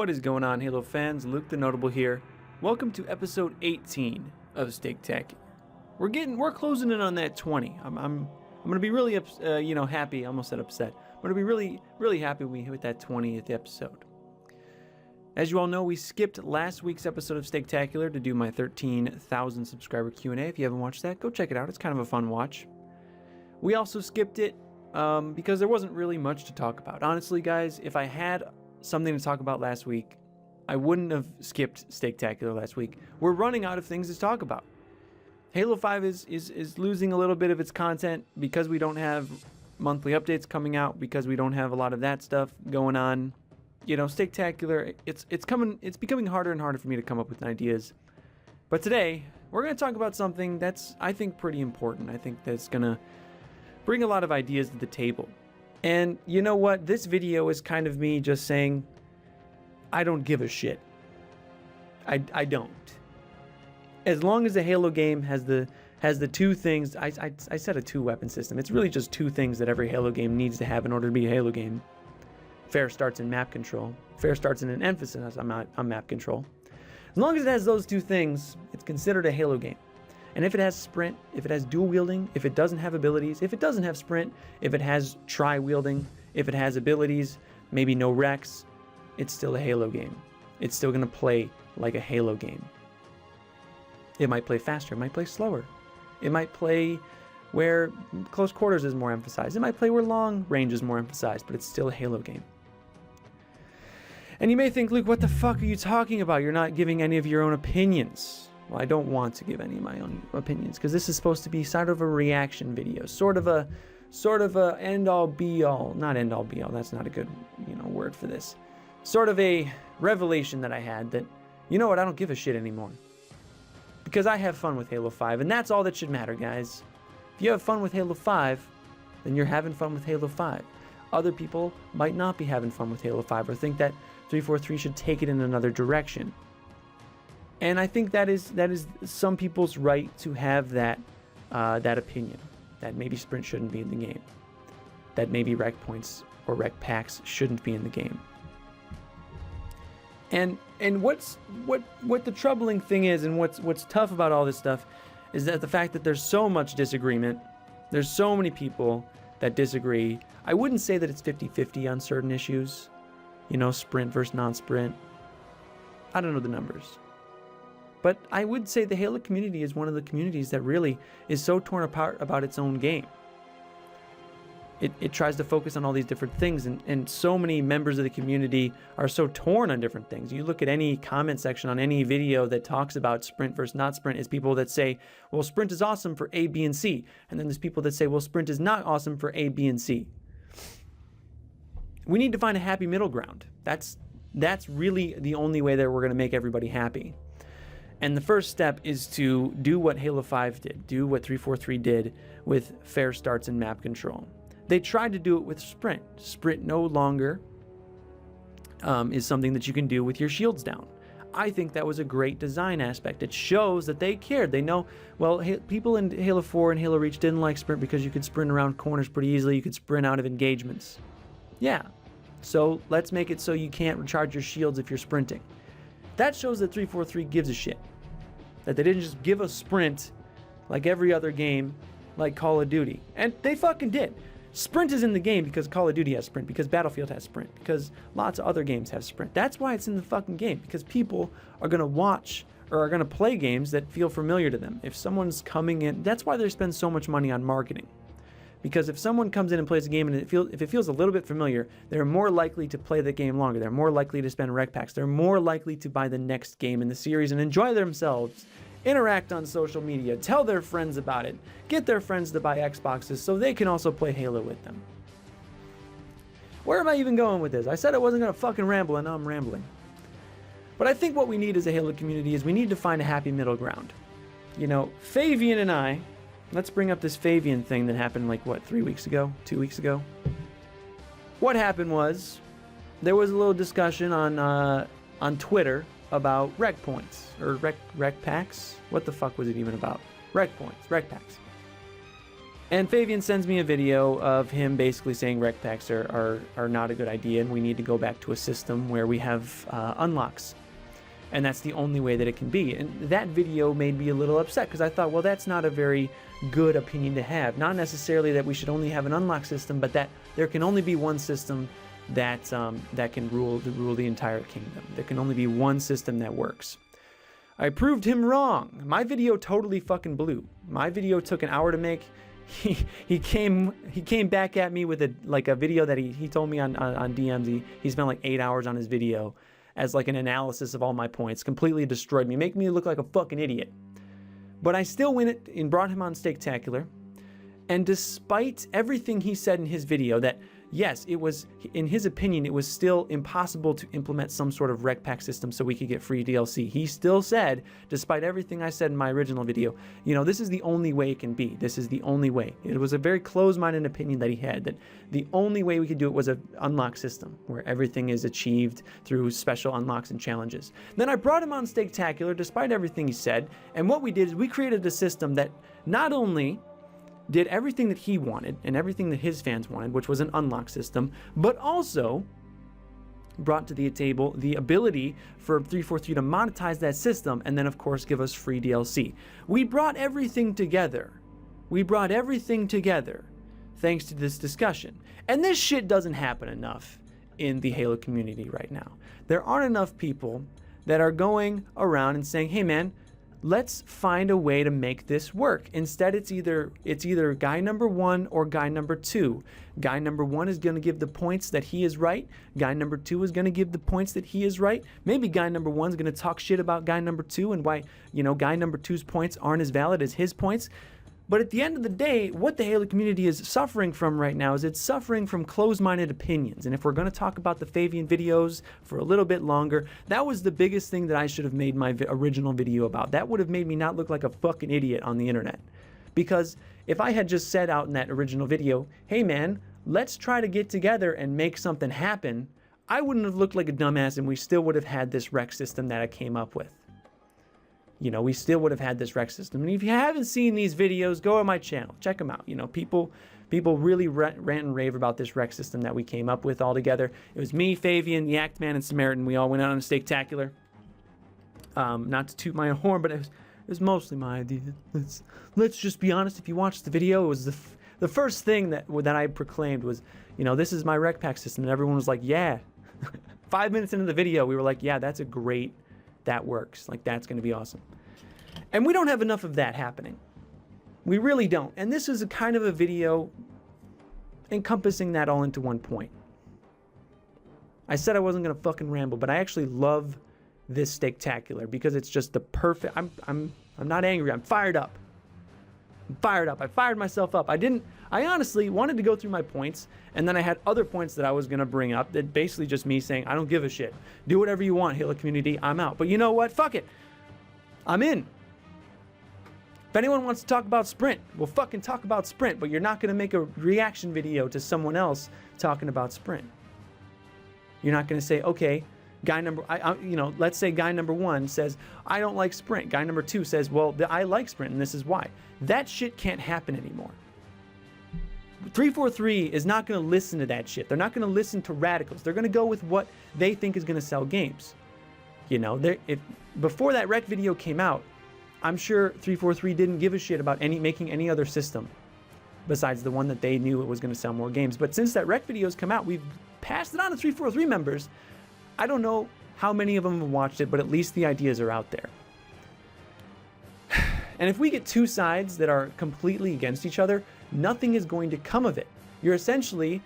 What is going on, Halo fans? Luke TheNotable here. Welcome to episode 18 of Steaktacular. We're closing in on that 20. I'm gonna be really happy. I almost said upset. I'm gonna be really happy when we hit that 20th episode. As you all know, we skipped last week's episode of Steaktacular to do my 13,000 subscriber Q&A. If you haven't watched that, go check it out. It's kind of a fun watch. We also skipped it because there wasn't really much to talk about. Honestly, guys, if I had something to talk about last week, I wouldn't have skipped Steaktacular last week. We're running out of things to talk about. Halo 5 is losing a little bit of its content because we don't have monthly updates coming out, because we don't have a lot of that stuff going on. You know, Steaktacular, it's becoming harder and harder for me to come up with ideas. But today, we're going to talk about something that's, I think, pretty important. I think that's going to bring a lot of ideas to the table. And you know what? This video is kind of me just saying, I don't give a shit. I don't. As long as the Halo game has the two things, I said a two-weapon system. It's really just two things that every Halo game needs to have in order to be a Halo game. Fair starts and map control. Fair starts and an emphasis on map control. As long as it has those two things, it's considered a Halo game. And if it has sprint, if it has dual wielding, if it doesn't have abilities, if it doesn't have sprint, if it has tri-wielding, if it has abilities, maybe no Rex, it's still a Halo game. It's still going to play like a Halo game. It might play faster, it might play slower. It might play where close quarters is more emphasized. It might play where long range is more emphasized, but it's still a Halo game. And you may think, Luke, what the fuck are you talking about? You're not giving any of your own opinions. Well, I don't want to give any of my own opinions because this is supposed to be sort of a reaction video, sort of a end all be all, not end all be all. That's not a good, word for this. Sort of a revelation that I had that, you know what? I don't give a shit anymore because I have fun with Halo 5, and that's all that should matter, guys. If you have fun with Halo 5, then you're having fun with Halo 5. Other people might not be having fun with Halo 5 or think that 343 should take it in another direction. And I think that is some people's right to have that opinion, that maybe sprint shouldn't be in the game, that maybe rec points or rec packs shouldn't be in the game. And what the troubling thing is, and what's tough about all this stuff, is that the fact that there's so much disagreement, there's so many people that disagree. I wouldn't say that it's 50-50 on certain issues, sprint versus non-sprint. I don't know the numbers. But I would say the Halo community is one of the communities that really is so torn apart about its own game. It tries to focus on all these different things, and so many members of the community are so torn on different things. You look at any comment section on any video that talks about sprint versus not sprint, is people that say, well, sprint is awesome for A, B, and C. And then there's people that say, well, sprint is not awesome for A, B, and C. We need to find a happy middle ground. That's really the only way that we're going to make everybody happy. And the first step is to do what Halo 5 did, do what 343 did with fair starts and map control. They tried to do it with sprint. Sprint no longer is something that you can do with your shields down. I think that was a great design aspect. It shows that they cared. They know, well, people in Halo 4 and Halo Reach didn't like sprint because you could sprint around corners pretty easily. You could sprint out of engagements. Yeah, so let's make it so you can't recharge your shields if you're sprinting. That shows that 343 gives a shit. That they didn't just give us sprint like every other game, like Call of Duty. And they fucking did. Sprint is in the game because Call of Duty has sprint, because Battlefield has sprint, because lots of other games have sprint. That's why it's in the fucking game, because people are going to watch or are going to play games that feel familiar to them. If someone's coming in, that's why they spend so much money on marketing. Because if someone comes in and plays a game and if it feels a little bit familiar, they're more likely to play the game longer. They're more likely to spend rec packs. They're more likely to buy the next game in the series and enjoy themselves, interact on social media, tell their friends about it, get their friends to buy Xboxes so they can also play Halo with them. Where am I even going with this? I said I wasn't going to fucking ramble, and now I'm rambling. But I think what we need as a Halo community is we need to find a happy middle ground. Fabian and I, let's bring up this Fabian thing that happened like, what, 3 weeks ago? 2 weeks ago? What happened was, there was a little discussion on Twitter about rec points, or rec packs? What the fuck was it even about? Rec points, rec packs. And Fabian sends me a video of him basically saying rec packs are not a good idea, and we need to go back to a system where we have unlocks. And that's the only way that it can be. And that video made me a little upset because I thought, well, that's not a very good opinion to have. Not necessarily that we should only have an unlock system, but that there can only be one system that can rule the entire kingdom. There can only be one system that works. I proved him wrong. My video totally fucking blew. My video took an hour to make. He came back at me with a video that he told me on DMs. He spent like 8 hours on his video as like an analysis of all my points. Completely destroyed me, make me look like a fucking idiot. But I still went and brought him on Steaktacular. And despite everything he said in his video, that yes, it was, in his opinion, it was still impossible to implement some sort of rec pack system so we could get free DLC. He still said, despite everything I said in my original video, you know, this is the only way it can be. This is the only way. It was a very closed-minded opinion that he had, that the only way we could do it was an unlock system where everything is achieved through special unlocks and challenges. Then I brought him on Steaktacular despite everything he said, and what we did is we created a system that not only did everything that he wanted and everything that his fans wanted, which was an unlock system, but also brought to the table the ability for 343 to monetize that system and then, of course, give us free DLC. We brought everything together. We brought everything together thanks to this discussion. And this shit doesn't happen enough in the Halo community right now. There aren't enough people that are going around and saying, hey man, let's find a way to make this work. Instead, it's either guy number 1 or guy number 2. Guy number 1 is going to give the points that he is right. Guy number 2 is going to give the points that he is right. Maybe guy number 1 is going to talk shit about guy number 2 and why, you know, guy number 2's points aren't as valid as his points. But at the end of the day, what the Halo community is suffering from right now is it's suffering from closed-minded opinions. And if we're going to talk about the Fabian videos for a little bit longer, that was the biggest thing that I should have made my original video about. That would have made me not look like a fucking idiot on the internet. Because if I had just said out in that original video, hey man, let's try to get together and make something happen, I wouldn't have looked like a dumbass and we still would have had this rec system that I came up with. You know, we still would have had this rec system. And if you haven't seen these videos, go on my channel. Check them out. You know, people really rant and rave about this rec system that we came up with all together. It was me, Fabian, the Act Man, and Samaritan. We all went out on a Steaktacular. Not to toot my own horn, but it was mostly my idea. Let's just be honest. If you watched the video, it was the first thing that I proclaimed was, you know, this is my rec pack system. And everyone was like, yeah. 5 minutes into the video, we were like, yeah, that's a great... that works. Like, that's going to be awesome. And we don't have enough of that happening. We really don't. And this is a kind of a video encompassing that all into one point. I said I wasn't going to fucking ramble, but I actually love this Steaktacular because it's just the perfect... I'm not angry. I'm fired up. I'm fired up. I fired myself up. I honestly wanted to go through my points, and then I had other points that I was going to bring up that basically just me saying, I don't give a shit. Do whatever you want, Halo community. I'm out. But you know what? Fuck it. I'm in. If anyone wants to talk about Sprint, we'll fucking talk about Sprint, but you're not going to make a reaction video to someone else talking about Sprint. You're not going to say, okay, guy number, you know, let's say guy number 1 says, I don't like Sprint. Guy number 2 says, well, I like Sprint, and this is why. That shit can't happen anymore. 343 is not going to listen to that shit. They're not going to listen to radicals. They're going to go with what they think is going to sell games. You know, before that rec video came out, I'm sure 343 didn't give a shit about making any other system besides the one that they knew it was going to sell more games. But since that rec video's come out, we've passed it on to 343 members. I don't know how many of them have watched it, but at least the ideas are out there. And if we get two sides that are completely against each other, nothing is going to come of it. You're essentially,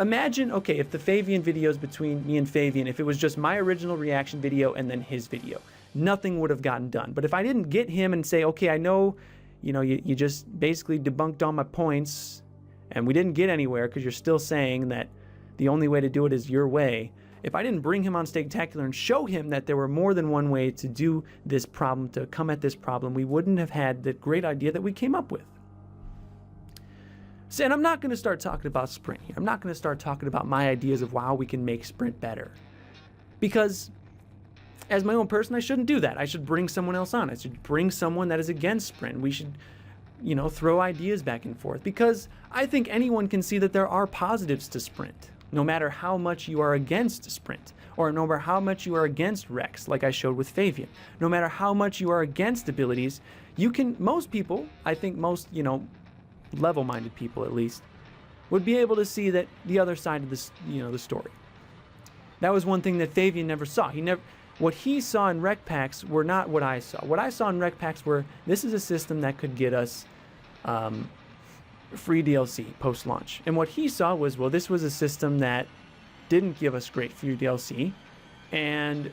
imagine, okay, if the Fabian videos between me and Fabian, if it was just my original reaction video and then his video, nothing would have gotten done. But if I didn't get him and say, okay, I know, you know, you just basically debunked all my points and we didn't get anywhere because you're still saying that the only way to do it is your way. If I didn't bring him on Steaktacular and show him that there were more than one way to do this problem, to come at this problem, we wouldn't have had the great idea that we came up with. So, and I'm not going to start talking about Sprint here. I'm not going to start talking about my ideas of how we can make Sprint better. Because as my own person, I shouldn't do that. I should bring someone else on. I should bring someone that is against Sprint. We should throw ideas back and forth, because I think anyone can see that there are positives to sprint, no matter how much you are against sprint, or no matter how much you are against Rex, like I showed with Fabian. No matter how much you are against abilities, most people, I think most, level-minded people at least, would be able to see that the other side of this, the story. That was one thing that Fabian never saw. What he saw in rec packs were not what I saw. What I saw in rec packs were, this is a system that could get us free DLC post-launch. And what he saw was, well, this was a system that didn't give us great free DLC and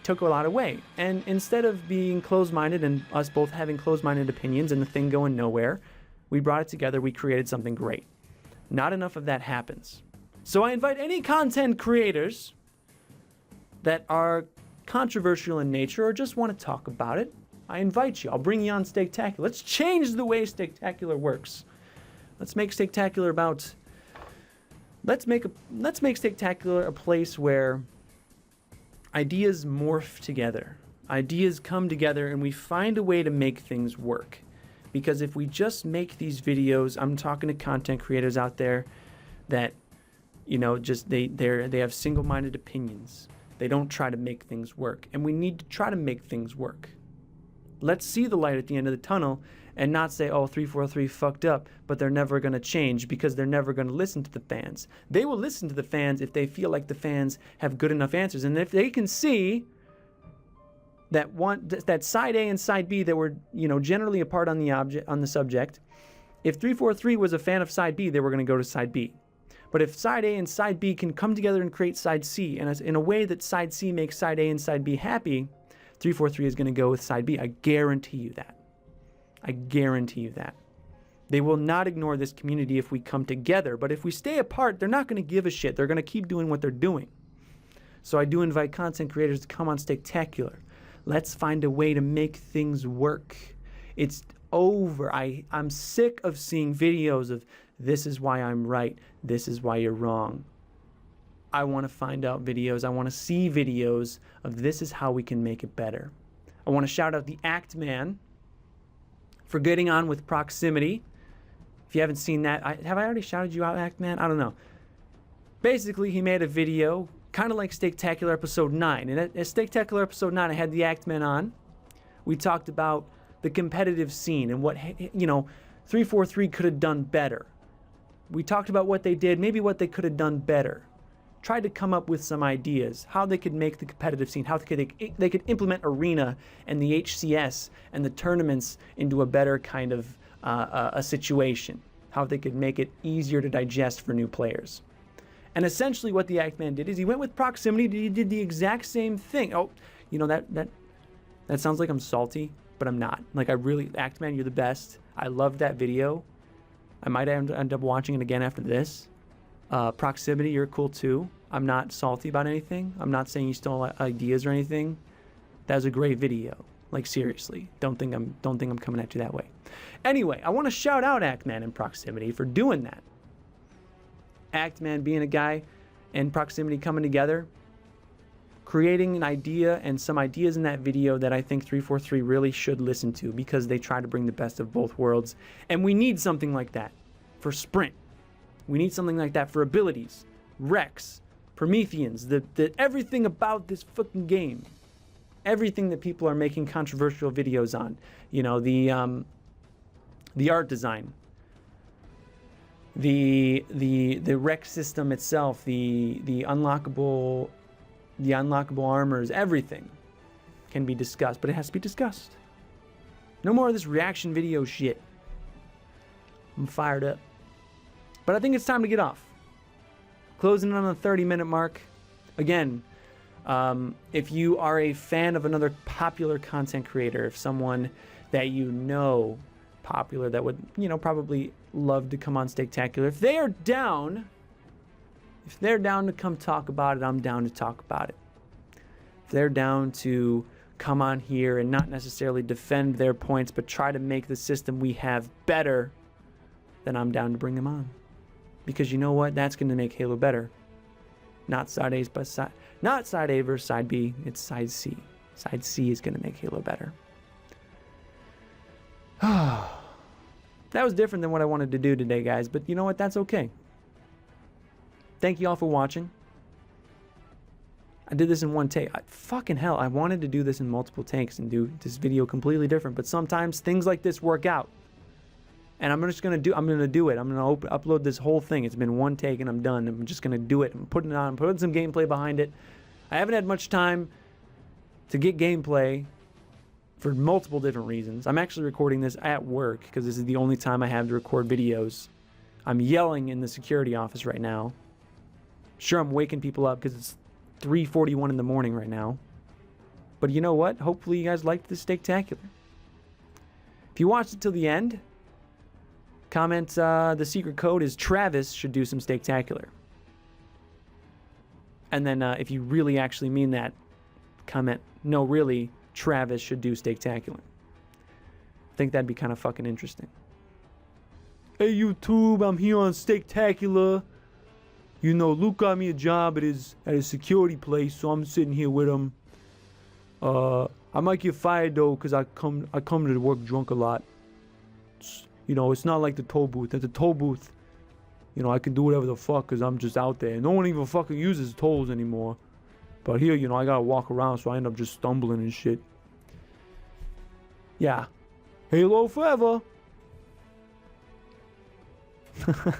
took a lot away. And instead of being closed-minded and us both having closed-minded opinions and the thing going nowhere, we brought it together, we created something great. Not enough of that happens. So I invite any content creators that are controversial in nature or just want to talk about it, I invite you. I'll bring you on Steaktacular. Let's change the way Steaktacular works. Let's make Steaktacular about... Let's make Steaktacular a place where ideas morph together. Ideas come together and we find a way to make things work. Because if we just make these videos, I'm talking to content creators out there that, just they have single-minded opinions. They don't try to make things work. And we need to try to make things work. Let's see the light at the end of the tunnel and not say, oh, 343 fucked up, but they're never going to change because they're never going to listen to the fans. They will listen to the fans if they feel like the fans have good enough answers. And if they can see that side A and side B that were, generally apart on the subject, if 343 was a fan of side B, they were going to go to side B. But if side A and side B can come together and create side C, and in a way that side C makes side A and side B happy, 343 is going to go with side B. I guarantee you that. I guarantee you that. They will not ignore this community if we come together, but if we stay apart, they're not going to give a shit. They're going to keep doing what they're doing. So I do invite content creators to come on Steaktacular. Let's find a way to make things work. It's over. I'm sick of seeing videos of this is why I'm right, this is why you're wrong. I want to find out videos. I want to see videos of this is how we can make it better. I want to shout out the Act Man for getting on with Proximity. If you haven't seen that, have I already shouted you out, Act Man? I don't know. Basically, he made a video kind of like Steaktacular Episode 9. And at Steaktacular Episode 9, I had the Act Man on. We talked about the competitive scene and what, 343 could have done better. We talked about what they did, maybe what they could have done better. Tried to come up with some ideas, how they could make the competitive scene, how they could implement Arena and the HCS and the tournaments into a better kind of a situation, how they could make it easier to digest for new players. And essentially what the Act Man did is he went with Proximity, he did the exact same thing. Oh, that sounds like I'm salty, but I'm not. Like, I really, Act Man, you're the best. I loved that video. I might end up watching it again after this. Proximity, you're cool too. I'm not salty about anything. I'm not saying you stole ideas or anything. That was a great video. Like, seriously, don't think I'm coming at you that way. Anyway, I want to shout out Act Man and Proximity for doing that. Act Man being a guy and Proximity coming together, creating an idea and some ideas in that video that I think 343 really should listen to, because they try to bring the best of both worlds. And we need something like that for Sprint. We need something like that for abilities, Rex, Prometheans, everything about this fucking game. Everything that people are making controversial videos on. The art design, the Rex system itself, the unlockable armors, everything can be discussed, but it has to be discussed. No more of this reaction video shit. I'm fired up. But I think it's time to get off. Closing in on the 30-minute mark. Again, if you are a fan of another popular content creator, if someone that popular that would, probably love to come on Steaktacular, if they're down to come talk about it, I'm down to talk about it. If they're down to come on here and not necessarily defend their points, but try to make the system we have better, then I'm down to bring them on. Because you know what? That's going to make Halo better. Not side A versus side B. It's side C. Side C is going to make Halo better. That was different than what I wanted to do today, guys, but you know what? That's okay. Thank you all for watching. I did this in one take. Fucking hell, I wanted to do this in multiple takes and do this video completely different, but sometimes things like this work out. And I'm just gonna do it. I'm gonna upload this whole thing. It's been one take and I'm done. I'm just gonna do it. I'm putting it on. I'm putting some gameplay behind it. I haven't had much time to get gameplay for multiple different reasons. I'm actually recording this at work because this is the only time I have to record videos. I'm yelling in the security office right now. Sure, I'm waking people up because it's 3:41 in the morning right now. But you know what? Hopefully you guys liked this Steaktacular. If you watched it till the end, comment the secret code is Travis should do some Steaktacular. And then if you really actually mean that, comment, no, really, Travis should do Steaktacular. I think that'd be kind of fucking interesting. Hey YouTube, I'm here on Steaktacular. You know, Luke got me a job at his security place, so I'm sitting here with him. I might get fired though, cause I come to work drunk a lot. You know, it's not like the toll booth. At the toll booth, you know, I can do whatever the fuck, cause I'm just out there. No one even fucking uses tolls anymore. But here, you know, I gotta walk around, so I end up just stumbling and shit. Yeah. Halo forever. I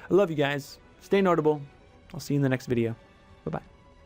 love you guys. Stay notable. I'll see you in the next video. Bye-bye.